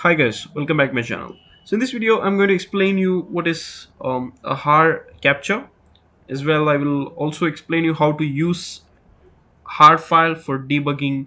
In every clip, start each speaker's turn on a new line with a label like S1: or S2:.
S1: Hi guys, welcome back to my channel. So in this video, I'm going to explain you what is a HAR capture. As well, I will also explain you how to use HAR file for debugging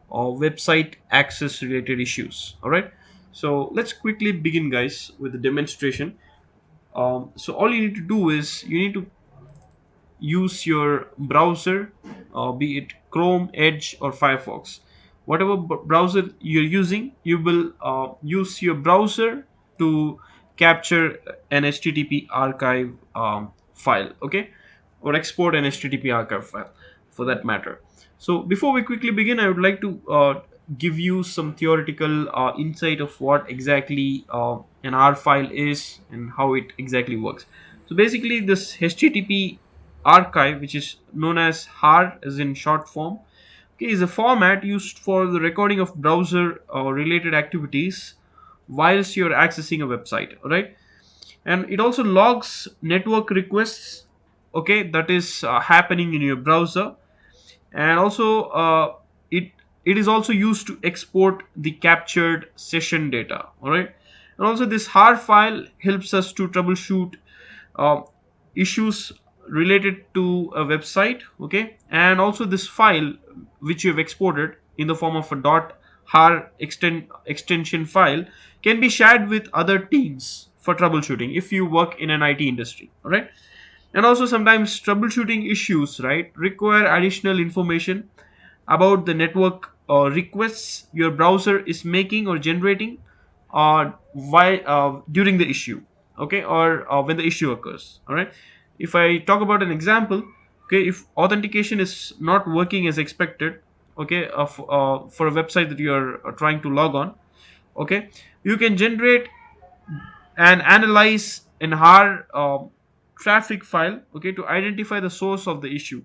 S1: website access related issues. All right. So let's quickly begin, guys, with the demonstration. So all you need to do is you need to use your browser, be it Chrome, Edge, or Firefox. Whatever browser you're using, you will use your browser to capture an HTTP archive file, okay, or export an HTTP archive file for that matter. So before we quickly begin, I would like to give you some theoretical insight of what exactly an R file is and how it exactly works. So basically, this HTTP archive, which is known as HAR as in short form, okay, is a format used for the recording of browser related activities whilst you're accessing a website. All right, and it also logs network requests, okay, that is happening in your browser. And also it it is also used to export the captured session data. All right, and also this HAR file helps us to troubleshoot uh, issues related to a website, okay. And also this file which you have exported in the form of a .har extension file can be shared with other teams for troubleshooting if you work in an IT industry. All right, and also sometimes troubleshooting issues, right, require additional information about the network requests your browser is making or generating why during the issue, okay, or when the issue occurs. All right, if I talk about an example, okay, if authentication is not working as expected, okay, for a website that you are trying to log on, okay, you can generate and analyze an HAR traffic file, okay, to identify the source of the issue,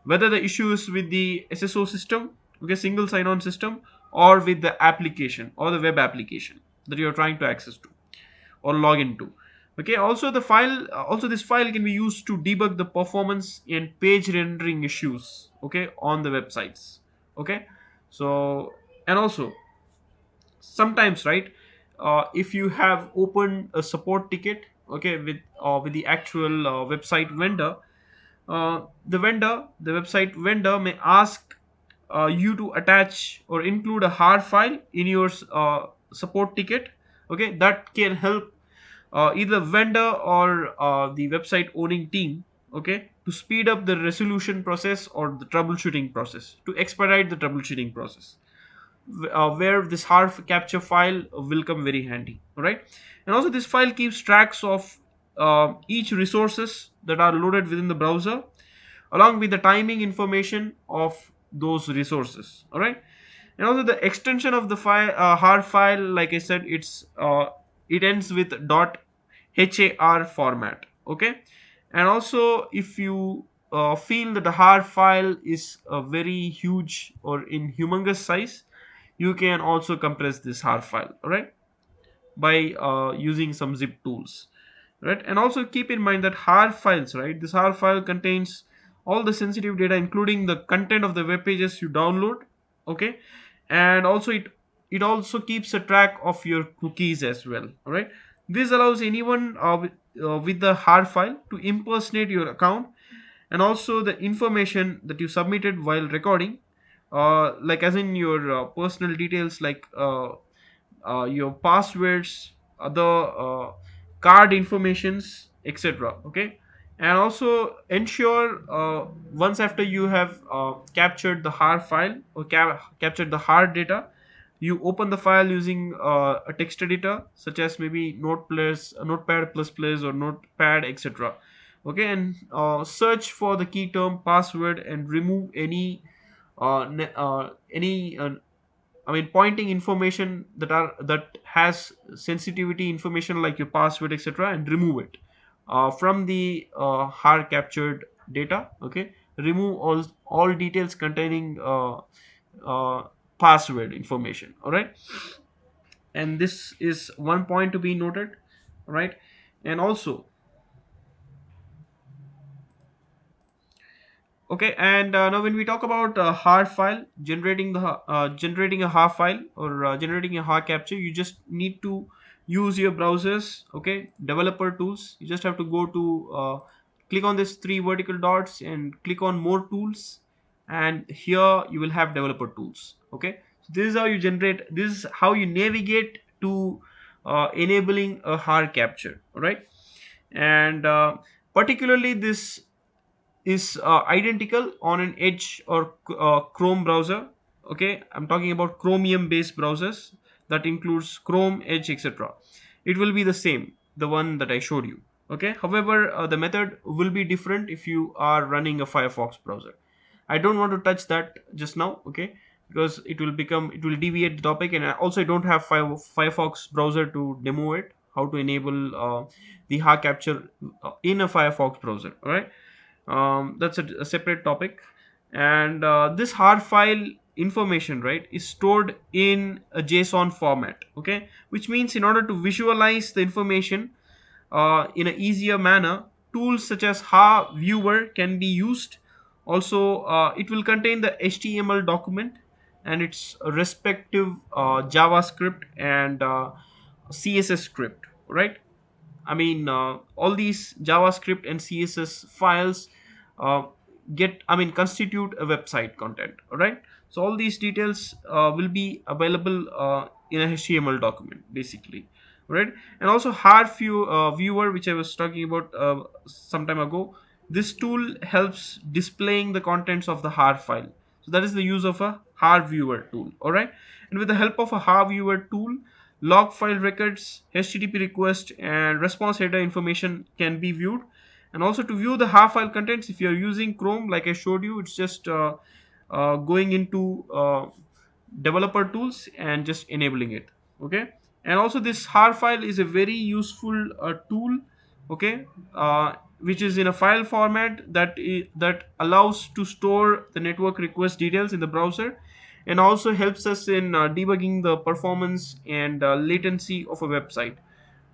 S1: whether the issue is with the SSO system, okay, single sign-on system, or with the application or the web application that you're trying to access to or log into. Okay, also the file, also this file can be used to debug the performance and page rendering issues, okay, on the websites. Okay, so and also sometimes, right, if you have opened a support ticket, okay, with the actual website vendor, the website vendor may ask you to attach or include a HAR file in your support ticket, okay, that can help either vendor or the website owning team, okay, to speed up the resolution process or the troubleshooting process, to expedite the troubleshooting process, where this HAR capture file will come very handy. All right, and also this file keeps tracks of each resources that are loaded within the browser, along with the timing information of those resources. All right, and also the extension of the file, HAR file, like I said, it ends with .har format. Okay, and also if you feel that the HAR file is very huge or in humongous size, you can also compress this HAR file, all right, by using some zip tools, right. And also keep in mind that HAR files, right, this HAR file contains all the sensitive data, including the content of the web pages you download, okay. And also it also keeps a track of your cookies as well. All right, this allows anyone with the HAR file to impersonate your account and also the information that you submitted while recording, like as in your personal details, like your passwords, other card informations, etc. Okay, and also ensure once after you have captured the HAR file or captured the HAR data, you open the file using a text editor such as maybe Notepad plus plus or Notepad, etc. Okay, and search for the key term password and remove any pointing information that has sensitivity information like your password, etc., and remove it from the HAR captured data. Okay, remove all details containing uh, password information. All right, and this is one point to be noted. All right, and also Okay, and now when we talk about har file, generating a har file, or generating a har capture, you just need to use your browsers. Okay, developer tools, you just have to go to click on this three vertical dots and click on more tools, and here you will have developer tools. Okay, so this is how you generate, this is how you navigate to enabling a har capture. All right, and particularly this is identical on an Edge or Chrome browser. Okay, I'm talking about Chromium based browsers, that includes Chrome, Edge, etc. It will be the same, the one that I showed you. Okay, however, the method will be different if you are running a Firefox browser. I don't want to touch that just now. Okay, because it will deviate the topic, and also I don't have Firefox browser to demo it, how to enable the har capture in a Firefox browser. All right, that's a separate topic. And this har file information, right, is stored in a JSON format. Okay, which means in order to visualize the information in an easier manner, tools such as har viewer can be used. Also, it will contain the HTML document and its respective JavaScript and CSS script, right? I mean, all these JavaScript and CSS files uh, constitute a website content. All right. So all these details will be available in a HTML document, basically, right? And also viewer, which I was talking about some time ago. This tool helps displaying the contents of the har file. So that is the use of a har viewer tool. All right. And with the help of a har viewer tool, log file records, HTTP request, and response header information can be viewed. And also to view the har file contents, if you are using Chrome, like I showed you, it's just going into developer tools and just enabling it. Okay, and also this har file is a very useful tool. Okay, which is in a file format that allows to store the network request details in the browser, and also helps us in debugging the performance and latency of a website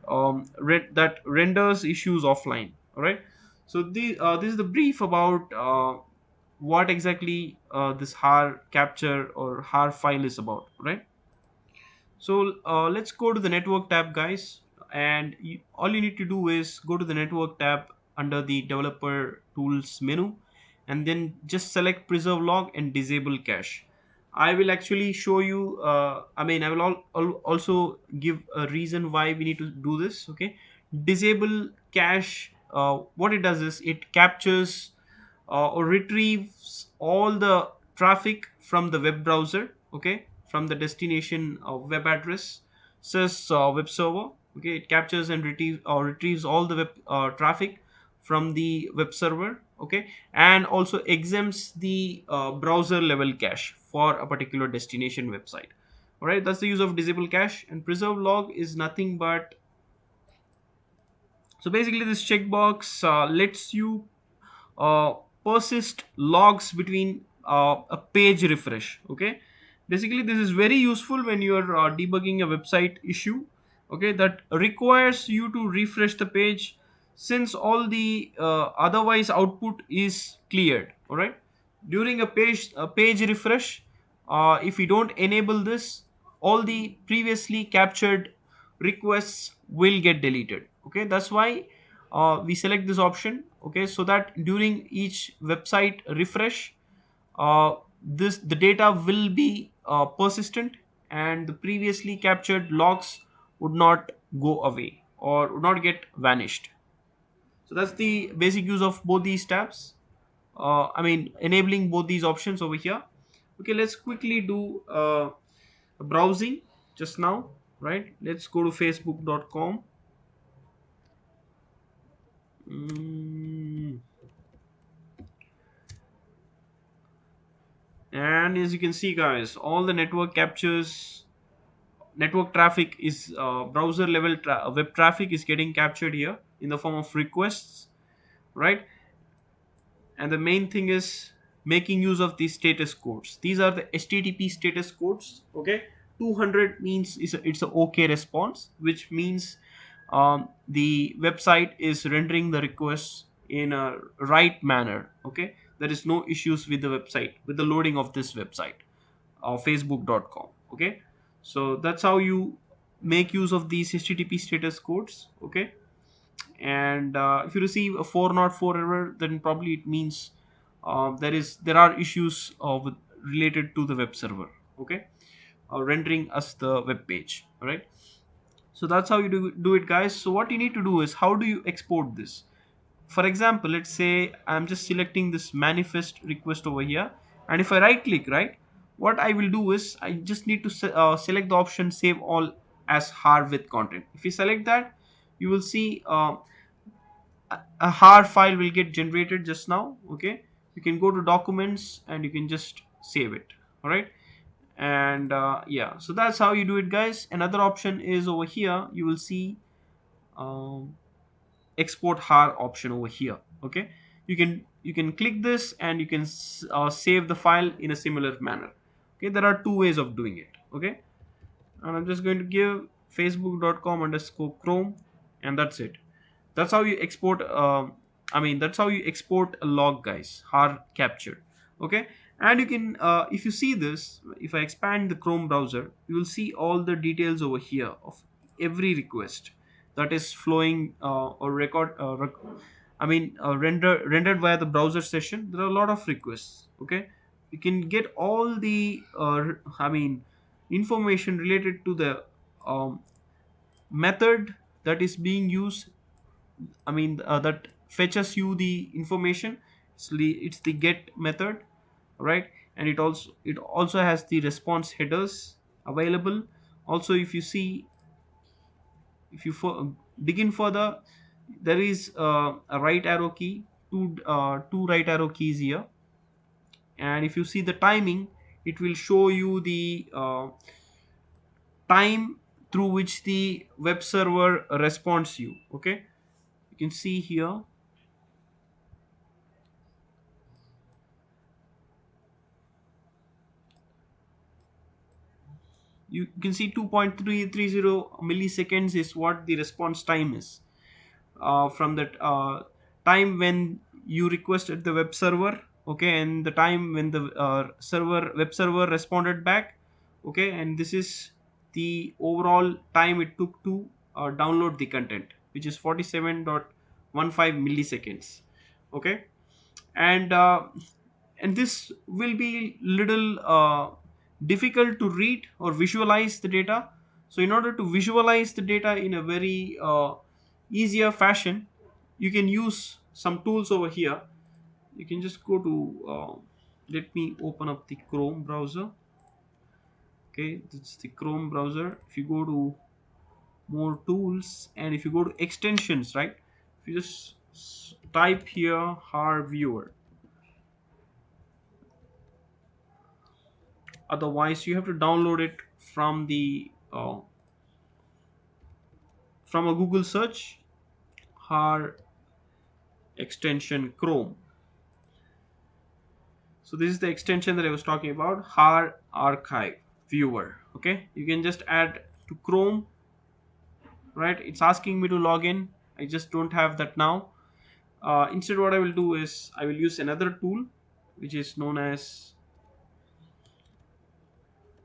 S1: that renders issues offline. All right, so this is the brief about what exactly this har capture or har file is about, right? So let's go to the network tab, guys. And all you need to do is go to the network tab under the developer tools menu, and then just select preserve log and disable cache. I will actually show you. I will also give a reason why we need to do this. Okay, disable cache. What it does is it captures or retrieves all the traffic from the web browser. Okay, from the destination web address, says web server. Okay, it captures and retrieves all the web traffic from the web server. Okay, and also exempts the browser level cache for a particular destination website. All right, that's the use of disable cache. And preserve log is nothing but, so basically this checkbox lets you uh, persist logs between a page refresh. Okay, basically this is very useful when you are debugging a website issue. Okay, that requires you to refresh the page, since all the otherwise output is cleared. All right, during a page refresh, if you don't enable this, all the previously captured requests will get deleted. Okay, that's why we select this option. Okay, so that during each website refresh, this the data will be persistent, and the previously captured logs would not go away or would not get vanished. So that's the basic use of both these tabs. Enabling both these options over here. Okay, let's quickly do browsing just now. Right, let's go to facebook.com. Mm. And as you can see, guys, all the network traffic is browser level web traffic is getting captured here in the form of requests, right? And the main thing is making use of these status codes. These are the HTTP status codes. Okay, 200 means it's a OK response, which means the website is rendering the request in a right manner. Okay, there is no issues with the website, with the loading of this website, facebook.com. Okay, so that's how you make use of these http status codes. Okay, and if you receive a 404 error, then probably it means there are issues related to the web server. Okay, rendering us the web page. All right, so that's how you do it, guys. So what you need to do is, how do you export this? For example, let's say I'm just selecting this manifest request over here, and if I right click, right, what I will do is I just need to select the option save all as har with content. If you select that, you will see a har file will get generated just now. Okay, you can go to documents and you can just save it. All right, and yeah, so that's how you do it, guys. Another option is over here. You will see um, export har option over here. Okay, you can click this and you can save the file in a similar manner. Okay, there are two ways of doing it. Okay, and I'm just going to give facebook.com underscore chrome, and that's it. That's how you export that's how you export a log, guys, har captured. Okay, and you can if you see this, if I expand the chrome browser, you will see all the details over here of every request that is flowing or rendered via the browser session. There are a lot of requests. Okay, you can get all the information related to the um, method that is being used. That fetches you the information. It's the get method, right? And it also has the response headers available. Also, if you see, if you dig in further, there is a right arrow key, two right arrow keys here. And if you see the timing, it will show you the time through which the web server responds you. Okay, you can see here, you can see 2.330 milliseconds is what the response time is from that time when you requested the web server. Okay, and the time when the web server responded back. Okay, and this is the overall time it took to download the content, which is 47.15 milliseconds. Okay, and this will be little difficult to read or visualize the data. So in order to visualize the data in a very easier fashion, you can use some tools over here. You can just go to let me open up the chrome browser. Okay, this is the chrome browser. If you go to more tools and if you go to extensions, right, if you just type here har viewer. Otherwise, you have to download it from a Google search, har extension chrome. So this is the extension that I was talking about, har archive viewer. Okay, you can just add to chrome. Right, it's asking me to log in. I just don't have that now. Instead, what I will do is I will use another tool which is known as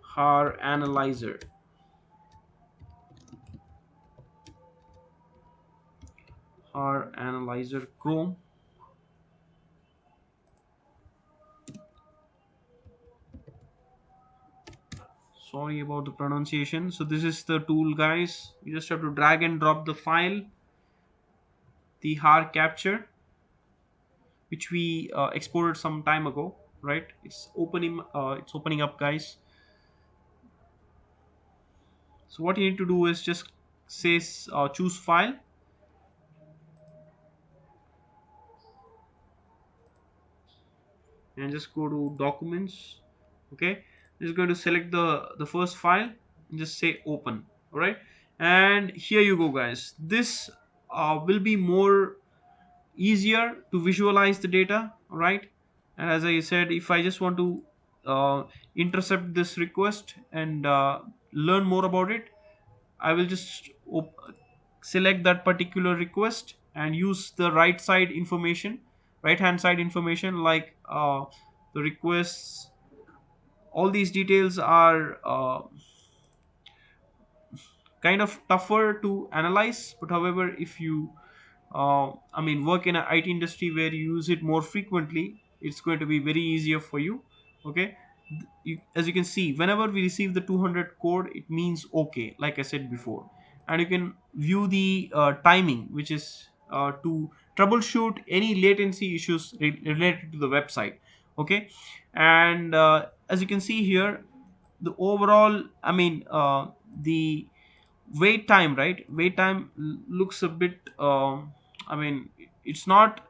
S1: har analyzer. Har analyzer chrome. Sorry about the pronunciation. So this is the tool, guys. You just have to drag and drop the file, the har capture, which we exported some time ago. Right, it's opening up, guys. So what you need to do is just say choose file, and just go to documents. Okay, just going to select the first file and just say open. All right, and here you go, guys. This will be more easier to visualize the data. All right, and as I said, if I just want to intercept this request and learn more about it, I will just select that particular request and use the right side information. right hand side information like the requests. All these details are kind of tougher to analyze, but however, if you work in a IT industry where you use it more frequently, it's going to be very easier for you. Okay. As you can see, whenever we receive the 200 code, it means okay, like I said before. And you can view the timing, which is to troubleshoot any latency issues related to the website. Okay. And as you can see here, the overall, the wait time, right? Wait time looks a bit I mean it's not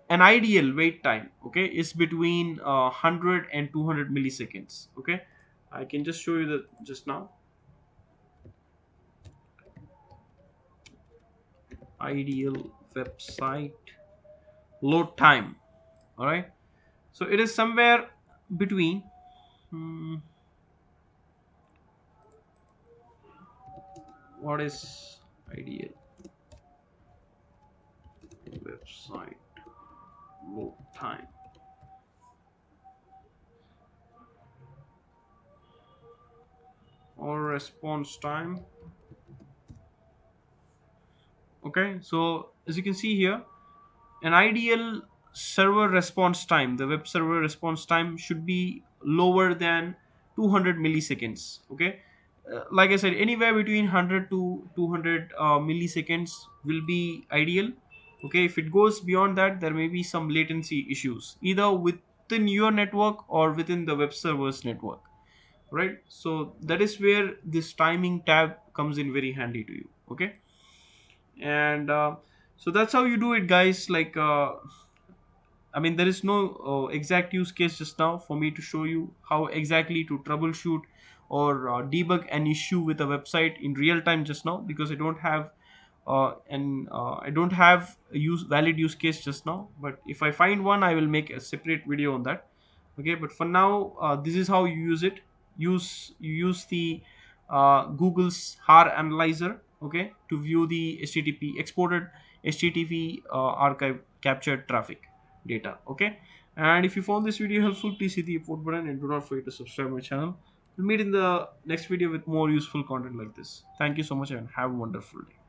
S1: an ideal wait time. Okay, it's between 100 and 200 milliseconds. Okay, I can just show you the just now ideal website load time. All right, so it is somewhere between hmm, what is ideal website load time or response time. Okay, so as you can see here, an ideal server response time, the web server response time should be lower than 200 milliseconds. Okay. Like I said, anywhere between 100 to 200 milliseconds will be ideal. Okay, if it goes beyond that, there may be some latency issues either within your network or within the web server's network, right? So that is where this timing tab comes in very handy to you. Okay. And so that's how you do it, guys. Like there is no exact use case just now for me to show you how exactly to troubleshoot or debug an issue with a website in real time just now, because I don't have a valid use case just now. But if I find one, I will make a separate video on that. Okay, but for now, this is how you use it. You use the Google's HAR analyzer, okay, to view the HTTP exported HTTP archive captured traffic data. Okay, and if you found this video helpful, please hit the support button and do not forget to subscribe my channel. We'll meet in the next video with more useful content like this. Thank you so much and have a wonderful day.